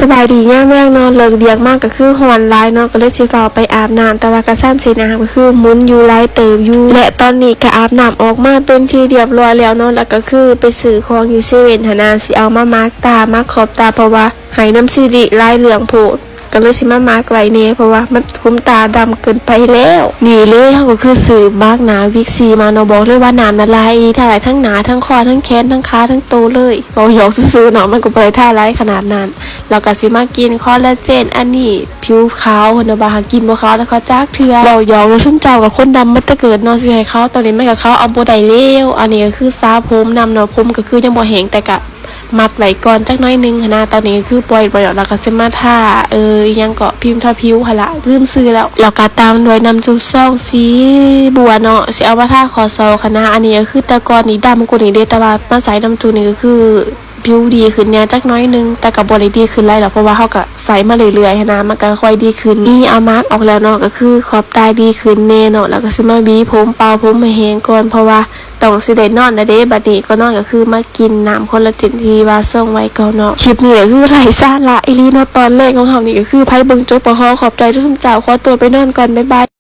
สบายดีย่าแม่นอนเลิกเดียกมากก็คือหอนไลน์เนาะก็เลยชิฟ้าไปอาบน้ำแต่ว่ากระซ้ำสีน้ำก็คือมุนอยู่ไลน์เติบอยู่และตอนนี้ก็อาบน้ำออกมาเป็นที่เรียบร้อยแล้วเนาะแล้วก็คือไปซื้อของอยู่เซเว่นหนาสิเอามามาร์กตามาขอบตาเพราะว่าหายน้ำซีรีลายเหลืองโผดก็เลยสิมามาร์กไว้เนี่ยเพราะว่ามันคุ้มตาดำเกินไปแล้วนี่เลยเขาก็คือซื้อมาร์กหนาวิกซีมาเนาะบอกเลยว่าหนาละลายถ่ายทั้งหนาทั้งคอทั้งแขนทั้งขาทั้งโตเลยเราหยอกซื้อเนาะมันก็ไปท่าไรขนาดนั้นเราก็สิมากินคอลลาเจนอันนี้ผิวขาวคนบาหากินบ่ขาวแล้วเขาจักเถื่อเราหยอกเราชุ่มเจ้ากับคนดำมันจะเกิดเนาะสิให้เขาตอนนี้ไม่กับเขาเอาบ่ได้แล้วอันนี้ก็คือซาผมนำเนาะผมก็คือยังบ่แห้งแต่กะมัดไว้ก่อนจักน้อยนึงนะตอนนี้คือปล่อยแล้วก็จะมาท่ายังเกาะพิมพ์ทาผิวหละลืมซื้อแล้วเราก็ตามด้วยน้ำจุ๊บซ่องสีบัวเนาะสิเอามาท่าคอซอคณะอันนี้ก็คือตะกอนนี่ดำกว่านี้เด้แต่ว่ามาใส่น้ำจุ๊บนี่ก็คือผิวดีขึ้นเนี่ยจักน้อยนึงแต่กับบริดีขึ้นไรหรอกเพราะว่าเขาก็ใส่มาเรื่อยๆนะมันก็ค่อยดีขึ้นนี่เอามาร์กออกแล้วเนาะก็คือขอบตาดีขึ้นแน่เนาะแล้วก็สิมาบีผมเป่าผมมาแห้งก่อนเพราะว่าต้องสิได้นอนนะเด้บัดนี้ก็นอนก็คือมากินน้ำคอลลาเจนที่ว่าส่งไว้ก่อนเนาะคลิปนี้ก็คือไร้สาระอีหลีเนาะตอนแรกของเฮานี่ก็คือไผเบิ่งจบบ่ขอบใจทุกท่านเจ้าขอตัวไปนอนก่อนบ๊ายบาย